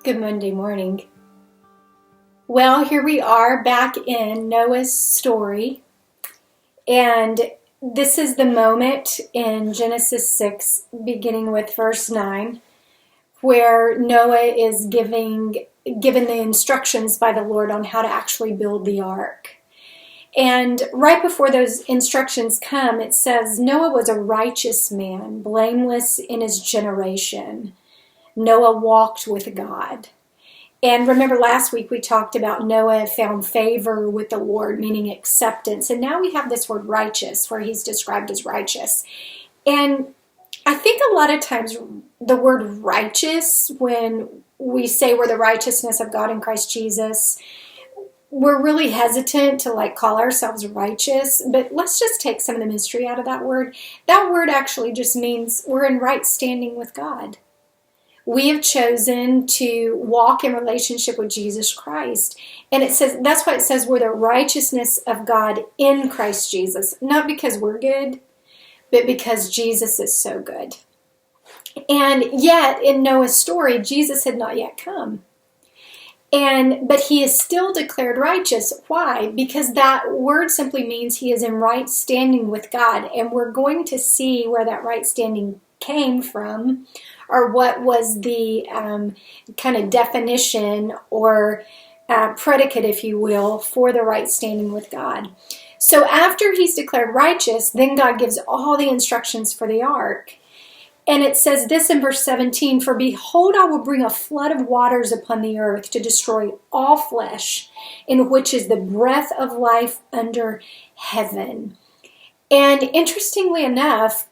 Good Monday morning. Well, here we are back in Noah's story. And this is the moment in Genesis 6, beginning with verse 9, where Noah is given the instructions by the Lord on how to actually build the ark. And right before those instructions come, it says, Noah was a righteous man, blameless in his generation. Noah walked with God. And remember last week we talked about Noah found favor with the Lord, meaning acceptance. And now we have this word righteous, where he's described as righteous. And I think a lot of times the word righteous, when we say we're the righteousness of God in Christ Jesus, we're really hesitant to call ourselves righteous. But let's just take some of the mystery out of that word. That word actually just means we're in right standing with God. We have chosen to walk in relationship with Jesus Christ. And it says, that's why it says we're the righteousness of God in Christ Jesus. Not because we're good, but because Jesus is so good. And yet, in Noah's story, Jesus had not yet come. But he is still declared righteous. Why? Because that word simply means he is in right standing with God. And we're going to see where that right standing came from, or what was the kind of definition or predicate, if you will, for the right standing with God. So after he's declared righteous, then God gives all the instructions for the ark. And it says this in verse 17, "For behold, I will bring a flood of waters upon the earth to destroy all flesh, in which is the breath of life under heaven." And interestingly enough,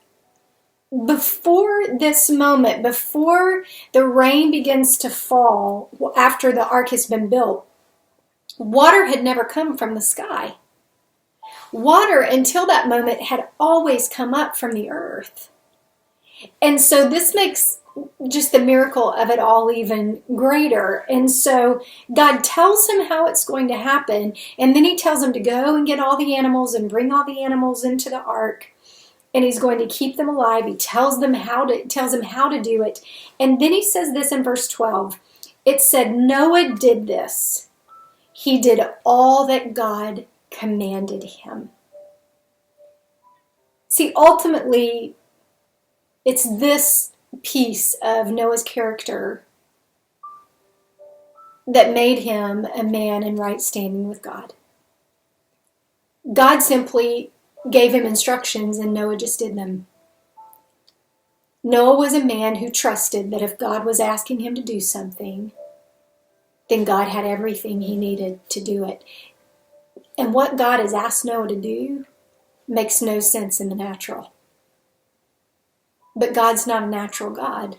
before this moment, before the rain begins to fall after the ark has been built, water had never come from the sky. Water, until that moment, had always come up from the earth. And so this makes just the miracle of it all even greater. And so God tells him how it's going to happen, and then he tells him to go and get all the animals and bring all the animals into the ark. And he's going to keep them alive. He tells him how to do it. And then he says this in verse 12. It said, Noah did this. He did all that God commanded him. See, ultimately, it's this piece of Noah's character that made him a man in right standing with God. God simply gave him instructions, and Noah just did them. Noah was a man who trusted that if God was asking him to do something, then God had everything he needed to do it. And what God has asked Noah to do makes no sense in the natural. But God's not a natural God.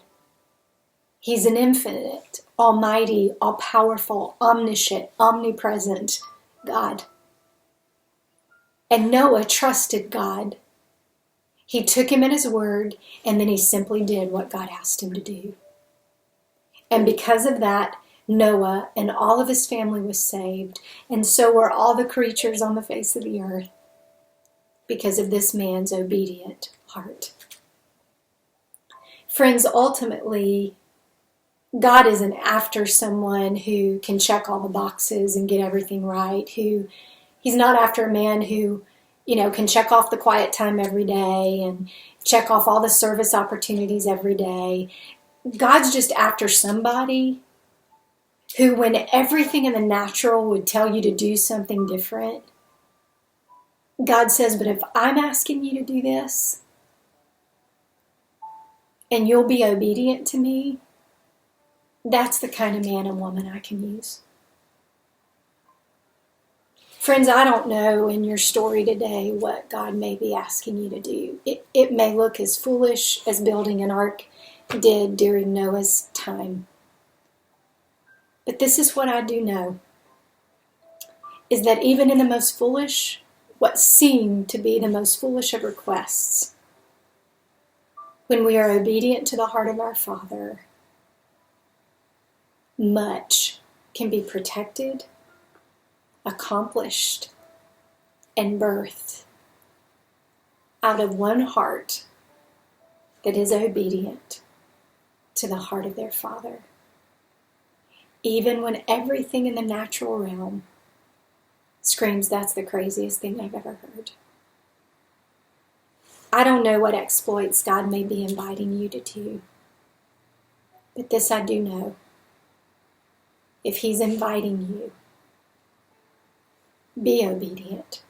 He's an infinite, almighty, all-powerful, omniscient, omnipresent God. And Noah trusted God. He took him at his word, and then he simply did what God asked him to do. And because of that, Noah and all of his family was saved, and so were all the creatures on the face of the earth, because of this man's obedient heart. Friends, ultimately, God isn't after someone who can check all the boxes and get everything right, He's not after a man who, can check off the quiet time every day and check off all the service opportunities every day. God's just after somebody who, when everything in the natural would tell you to do something different, God says, but if I'm asking you to do this, and you'll be obedient to me, that's the kind of man and woman I can use. Friends, I don't know in your story today what God may be asking you to do. It may look as foolish as building an ark did during Noah's time. But this is what I do know, is that even in the most foolish, what seem to be the most foolish of requests, when we are obedient to the heart of our Father, much can be protected, accomplished, and birthed out of one heart that is obedient to the heart of their Father. even when everything in the natural realm screams, that's the craziest thing I've ever heard. I don't know what exploits God may be inviting you to do, but this I do know. If He's inviting you, be obedient.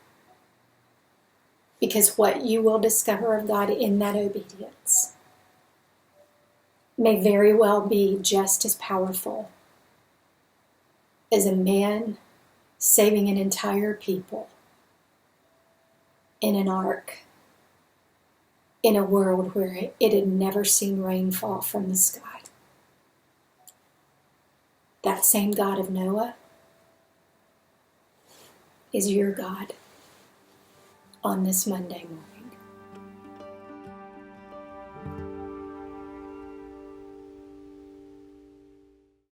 Because what you will discover of God in that obedience may very well be just as powerful as a man saving an entire people in an ark in a world where it had never seen rain fall from the sky. That same God of Noah is your God on this Monday morning.